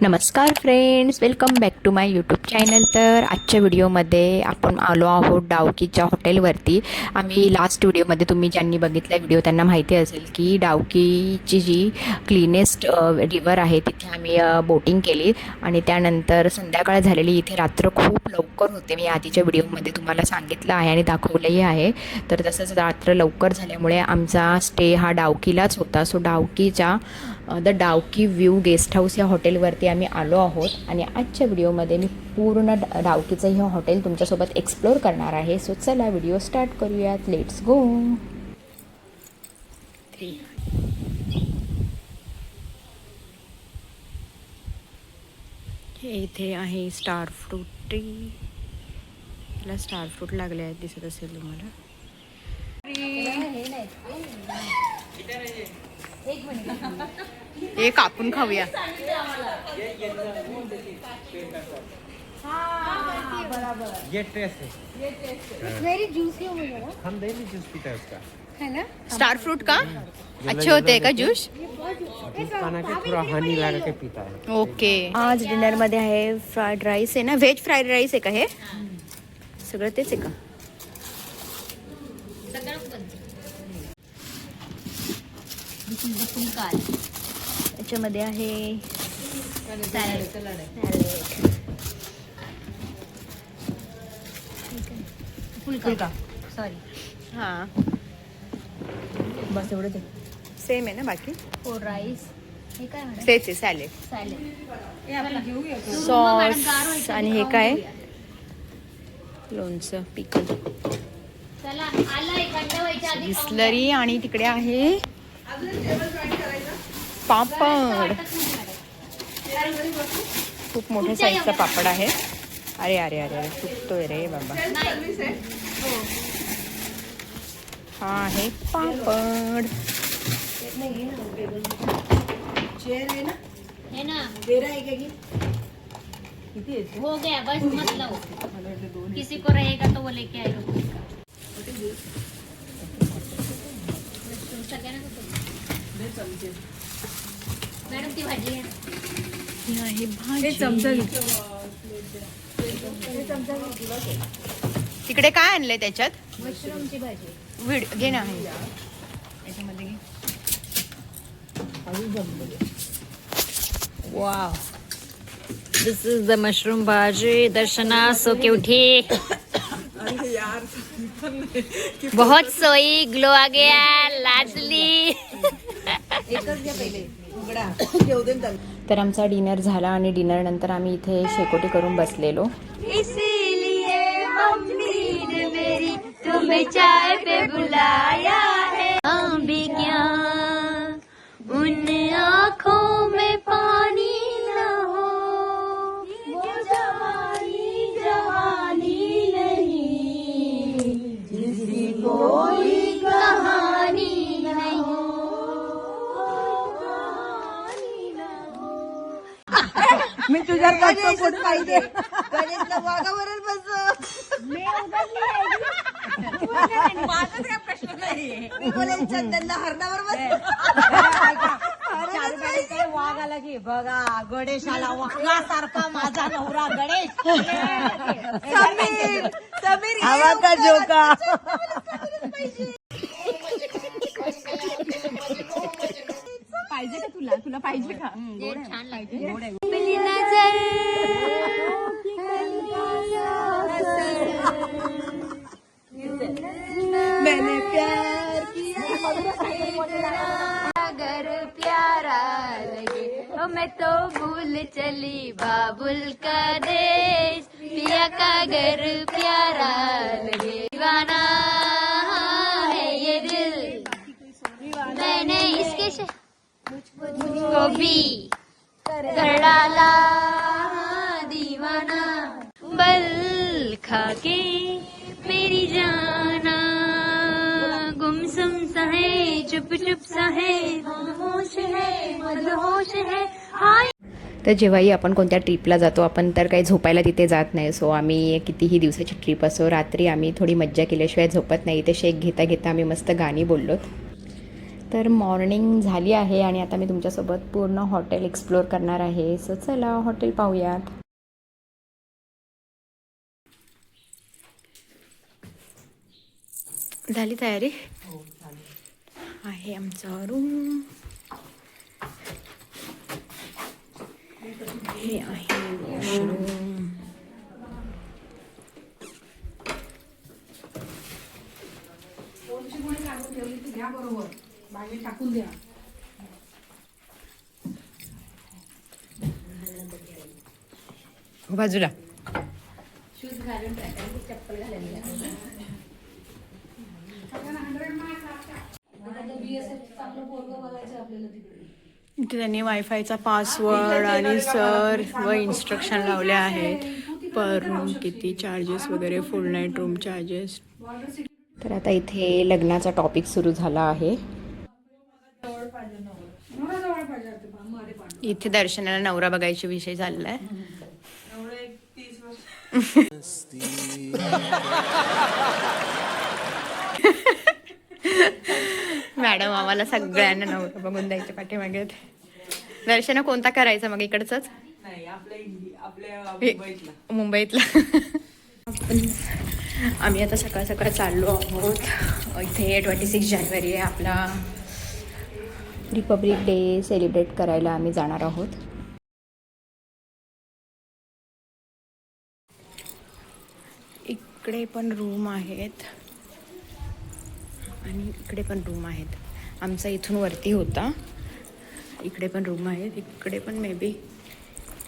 नमस्कार friends, welcome back to my YouTube channel. तर आजच्या व्हिडिओमध्ये आपण आलो आहोत डावकीच्या हॉटेलवरती. आम्ही लास्ट व्हिडिओमध्ये तुम्ही ज्यांनी बघितला व्हिडिओ त्यांना माहिती असेल की डावकीची जी क्लीनेस्ट रिवर आहे तिथे आम्ही बोटिंग केली आणि त्यानंतर संध्याकाळ झालेली. इथे रात्र खूप लवकर होते, मी आधीच्या व्हिडिओमध्ये तुम्हाला सांगितलं आहे आणि दाखवलंही आहे. तर तसंच रात्र लवकर झाल्यामुळे आमचा स्टे हा डावकीलाच होता. सो डावकीच्या the Dawki view guest house या हॉटेलवरती आम्ही आलो आहोत आणि आजच्या व्हिडिओमध्ये मी पूर्ण डावकीचं हे हॉटेल तुमच्यासोबत एक्सप्लोर करणार आहे. सो चला व्हिडिओ स्टार्ट करूयात. Let's go. हे इथे आहे स्टार फ्रूट ट्री. याला स्टार फ्रूट लागले आहेत, दिसत असेल तुम्हाला. हे कापून खाऊया. ये टेस्ट है, वेरी जूसी हो गया ना, हम डेली जूस पीते हैं उसका। है ना। स्टार फ्रूट का अच्छे होते हैं का ज्यूस? जूस बना के थोड़ा हनी लगा के पीता है। ओके. आज डिनरमध्ये आहे फ्राईड राईस आहे ना, व्हेज फ्राईड राईस आहे का हे सगळं? तेच आहे का? याच्यामध्ये आहे फुलका. सॉरी, हां, बस एवढं ते. सेम आहे ना बाकी? हो, राईस हे काय म्हणा, तेच आहे. Salad, salad. सॉस आणि हे काय? लोणचं, पिकल, चला आलाय थंड व्हायच्या आधी बिस्लरी आणि तिकडे आहे पापड. खूप मोठ्या साईजचा पापड आहे. अरे अरे अरे अरे, तुटतोय रे बाबा. हा आहे पापड. है ना, हो गया बस, मतलब किसी को रहेगा तो वो लेके आएगा. मॅडम ती भाजी आहे. ही आहे भाजी. तिकडे काय आणलंय त्याच्यात? मशरूमची भाजी. विड घे ना. याच्यामध्ये घे. Wow, this is the mushroom भाजी. दर्शना सो क्यूटी, बहुत सोई, ग्लो आ गया, लाजली. तर आमचा डिनर झाला आणि डिनर नंतर आम्ही इथे शेकोटी करून बसलेलो. इसीलिए मम्मी ने मेरी तुम्हें चाय पे बुलाया है. हम भी क्या उन आँखों में पानी न हो, वो जवानी जवानी नहीं जिसकी कोई कहानी नहीं हो. मी तुझ्या पोट पाहिजे गणेशला वाघावरच बस. माझा काय प्रश्न नाही. मी बोलेल चंदनला हरणावर बस. वाघ आला की बघा गणेशाला वाघासारखा माझा नवरा गणेश. समीर समीर हवा का जोका. पाहिजे का तुला? तुला पाहिजे का? छान लागते. मिली नजर मैंने प्यार किया अगर प्यारा लगे तो मैं तो भूल चली बाबुल का देश. पिया का घर प्यारा लगे, दीवाना है ये दिल. मैंने इसके मुझको भी कर डाला दीवाना. बल खाके मेरी जाना गुमसुम सा है, चुप चुप सा है, होश है, मदहोश है. हाय. तर जेव्हाही आपण कोणत्या ट्रिपला जातो आपण तर काही झोपायला तिथे जात नाही. सो आम्ही कितीही दिवसाची ट्रिप असो, रात्री आम्ही थोडी मज्जा केल्याशिवाय झोपत नाही. ते शेक घेता घेता आम्ही मस्त गाणी बोललो. तर मॉर्निंग झाली आहे आणि आता मी तुमच्यासोबत पूर्ण हॉटेल एक्सप्लोअर करणार आहे. सो चला हॉटेल पाहूयात. झाली तयारी? आहे आमचा रूम. हे आहे वॉशरूम. बाजूला इथे त्यांनी वायफायचा पासवर्ड आणि सर व इन्स्ट्रक्शन लावले आहेत. पर रूम किती चार्जेस वगैरे, फुल नाईट रूम चार्जेस. तर आता इथे लग्नाचा टॉपिक सुरू झाला आहे. इथे दर्शनाला नवरा बघायचा विषय चाललाय. मॅडम आम्हाला सगळ्यांना नवरा बघून द्यायचे पाठीमागे. दर्शन कोणता करायचा मग? इकडचंच मुंबईतला. आम्ही आता सकाळ सकाळ चाललो आहोत. इथे 26 जानेवारी आहे, आपला रिपब्लिक डे सेलिब्रेट करायला आम्ही जाणार आहोत. इकडे पण रूम आहेत आणि इकडे पण रूम आहेत. आमचा इथून वरती होता. इकडे पण रूम आहेत. इकडे पण मे बी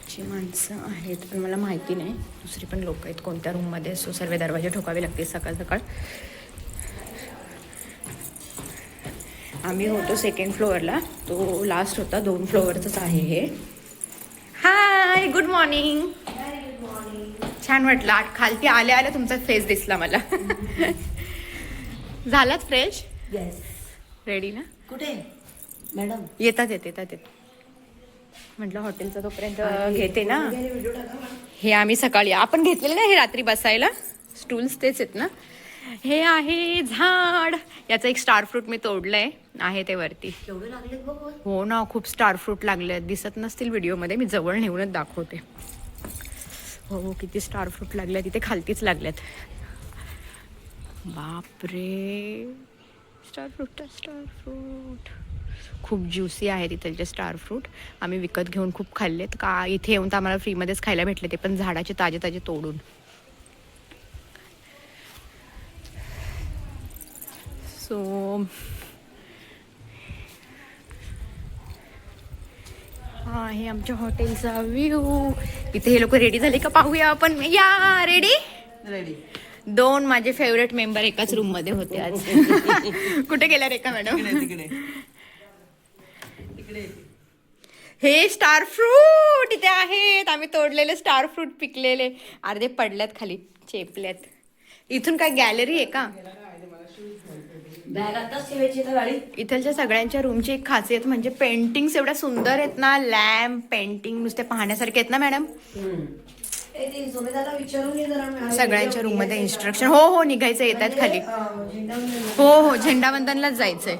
ची माणसं आहेत, पण मला माहिती नाही. दुसरी पण लोक आहेत कोणत्या रूममध्ये. सो सर्व दरवाजे ठोकावे लागते सकाळ सकाळ. आम्ही होतो सेकंड फ्लोअरला. तो लास्ट होता. 2 फ्लोअरचंच आहे हे. हाय, गुड मॉर्निंग. छान वाटलं. खालती आल्या आल्या तुमचा फेस दिसला मला. झालाच फ्रेश? रेडी ना? कुठे मॅडम? येतात. म्हटलं हॉटेलचा तोपर्यंत घेते ना. हे आम्ही सकाळी आपण घेतलेले ना, हे रात्री बसायला स्टूल्स तेच आहेत ना. हे आहे झाड. याचं एक स्टार फ्रूट मी तोडलंय, आहे ते वरती. एवढे लागले बघ. हो ना, खूप स्टार फ्रूट लागले. दिसत नसतील व्हिडिओमध्ये, मी जवळ नेऊनच दाखवते. हो, किती स्टार फ्रूट लागले. तिथे खालतीच लागल्यात. बापरे, स्टार फ्रूट खूप ज्युसी आहे तिथलचे स्टार फ्रूट. आम्ही विकत घेऊन खूप खाल्लेत. का इथे येऊन तर आम्हाला फ्रीमध्येच खायला भेटले, ते पण झाडाचे ताजे ताजे तोडून. सो हा आहे आमच्या हॉटेलचा व्ह्यू. इथे हे लोक रेडी झाले का पाहूया आपण. या रेडी. 2 माझे फेवरेट मेंबर एकाच रूम मध्ये होते आज. कुठे गेल्या रेखा मॅडम? हे स्टार फ्रूट इथे आहेत. आम्ही तोडलेले स्टार फ्रूट पिकलेले, अर्धे पडल्यात खाली, चेपल्यात. इथून काय गॅलरी आहे का? इथलच्या सगळ्यांच्या रूमची एक खासियत म्हणजे पेंटिंग्स एवढ्या सुंदर आहेत ना. लॅम्प पेंटिंग नुसते पाहण्यासारखे आहेत ना मॅडम. सगळ्यांच्या रूम मध्ये इन्स्ट्रक्शन. हो निघायचं, येतात खाली. हो झेंडावंदनलाच जायचंय.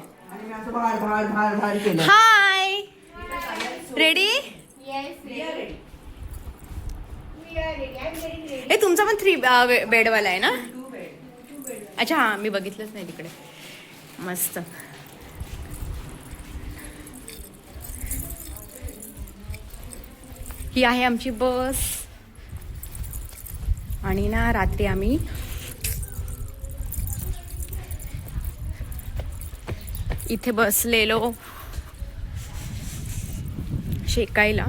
हाय, रेडी? ए तुमचा पण 3 बेडवाला आहे ना? अच्छा, हा, मी बघितलंच नाही तिकडे. मस्त. ही आहे आमची बस. आणि ना रात्री आम्ही इथे बसलेलो शेकायला.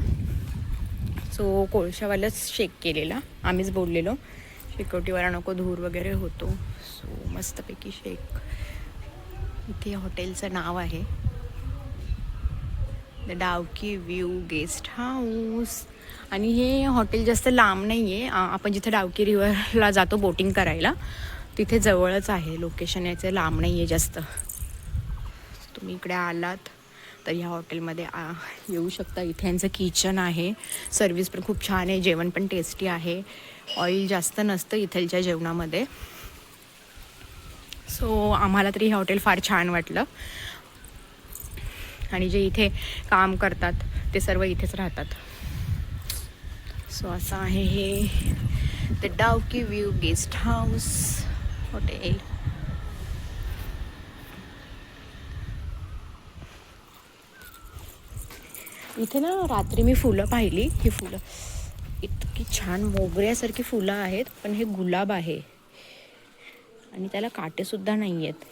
सो कोळशावालाच शेक केलेला. आम्हीच बोललेलो शेकोटीवाला नको, धूर वगैरे होतो. सो मस्तपैकी शेक. इथे हॉटेलचं नाव आहे the Dawki view guest house. आणि हे हॉटेल जास्त लांब नाही आहे. आपण जिथे डावकी रिव्हरला जातो बोटिंग करायला, तिथे जवळच आहे लोकेशन. याचं लांब नाही आहे जास्त. तुम्ही इकडे आलात तर ह्या हॉटेलमध्ये येऊ शकता. इथे यांचं किचन आहे. सर्विस पण खूप छान आहे. जेवण पण टेस्टी आहे. ऑइल जास्त नसतं इथलच्या जेवणामध्ये. सो आम्हाला तरी हे हॉटेल फार छान वाटलं. आणि जे इथे काम करतात ते सर्व इथेच राहतात. सो असं आहे हे the Dawki view guest house hotel. इथे ना रात्री मी फुलं पाहिली. ही फुलं इतकी छान मोगऱ्यासारखी फुलं आहेत, पण हे गुलाब आहे आणि त्याला काटे सुद्धा नाही आहेत.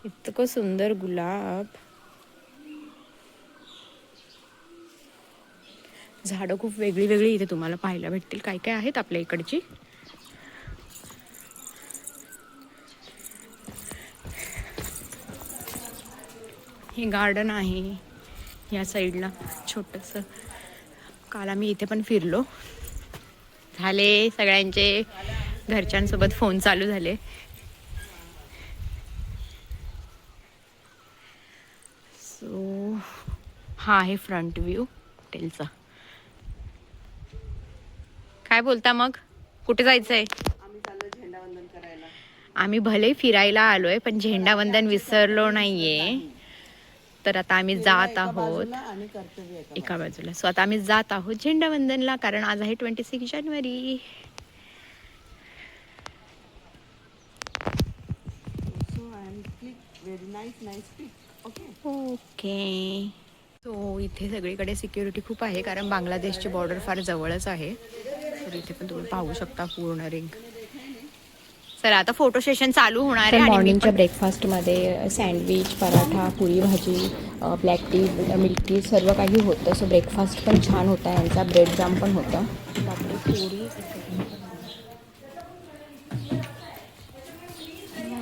इतकं सुंदर गुलाब. झाडं खूप वेगळी वेगळी इथे तुम्हाला पाहायला भेटतील. काय काय आहेत आपल्या इकडची. हे गार्डन आहे या साईडला छोटंसं. काल आम्ही इथे पण फिरलो. झाले सगळ्यांचे घरच्यांसोबत फोन चालू झाले. सो हा आहे फ्रंट व्ह्यू हॉटेलचा. काय बोलता मग, कुठे जायचंय? आम्ही भले फिरायला आलोय पण झेंडावंदन विसरलो नाहीये. तर आता आम्ही जात आहोत एका बाजूला. सो आता आम्ही जात आहोत झेंडावंदनला, कारण आज आहे 26 जानेवारी. ओके. सो इथे सगळीकडे सिक्युरिटी खूप आहे, कारण बांगलादेशची बॉर्डर फार जवळच आहे. तर इथे पण तुम्ही पाहू शकता पूर्ण रिंग. सर आता फोटो सेशन चालू होणार आहे. मॉर्निंगच्या ब्रेकफास्टमध्ये सँडविच, पराठा, पुरी भाजी, ब्लॅक टी, मिल्क टी सर्व काही होतं. सो ब्रेकफास्ट पण छान होता यांचा. ब्रेड जाम पण होता.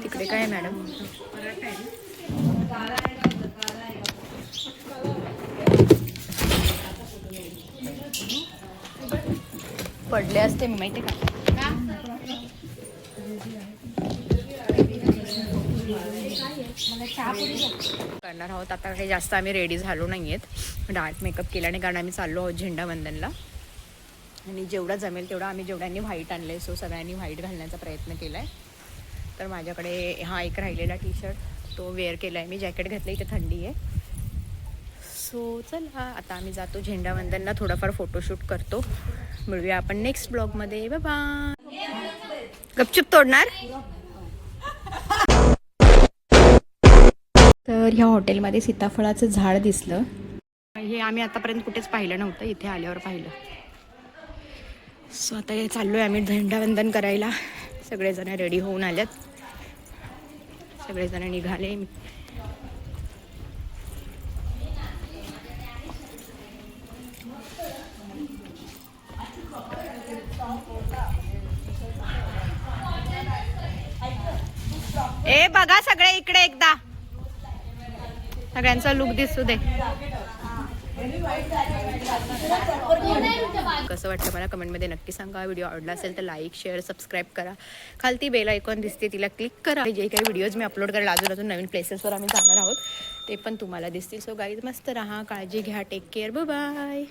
तिकडे काय मॅडम? पडले असते मी, माहिती का. करणार आहोत आता. काही जास्त आम्ही रेडी झालो नाही आहेत. डार्क मेकअप केल्याने, कारण आम्ही चाललो आहोत झेंडावंदनला. आणि जेवढा जमेल तेवढा आम्ही जेवढ्यांनी व्हाईट आणले. सो सगळ्यांनी व्हाईट घालण्याचा प्रयत्न केला आहे. तर माझ्याकडे हा एक राहिलेला टी शर्ट तो वेअर केला आहे मी. जॅकेट घातलं, इथे थंडी आहे. सो चला आता आम्ही जातो झेंडावंदनला. थोडाफार फोटोशूट करतो. मिळूया आपण नेक्स्ट ब्लॉगमध्ये. Bye bye. गपचूप तोडणार. तर ह्या हॉटेलमध्ये सीताफळाचं झाड दिसलं. हे आम्ही आतापर्यंत कुठेच पाहिलं नव्हतं, इथे आल्यावर पाहिलं. सो आता हे चाललो आहे आम्ही झेंडावंदन करायला. सगळेजण रेडी होऊन आल्यात. सगळेजण निघाले. ए बघा सगळे इकडे एकदा. सगळ्यांचा लुक दिसू दे. कसं वाटतं मला कमेंटमध्ये नक्की सांगा. व्हिडिओ आवडला असेल तर लाईक, शेअर, सबस्क्राईब करा. खालती बेल आयकॉन दिसते, तिला क्लिक करा. जे काही व्हिडिओज मी अपलोड करायला अजून नवीन प्लेसेसवर आम्ही जाणार आहोत ते पण तुम्हाला दिसतील. सो गाईज मस्त राहा, काळजी घ्या, टेक केअर, बाय बाय.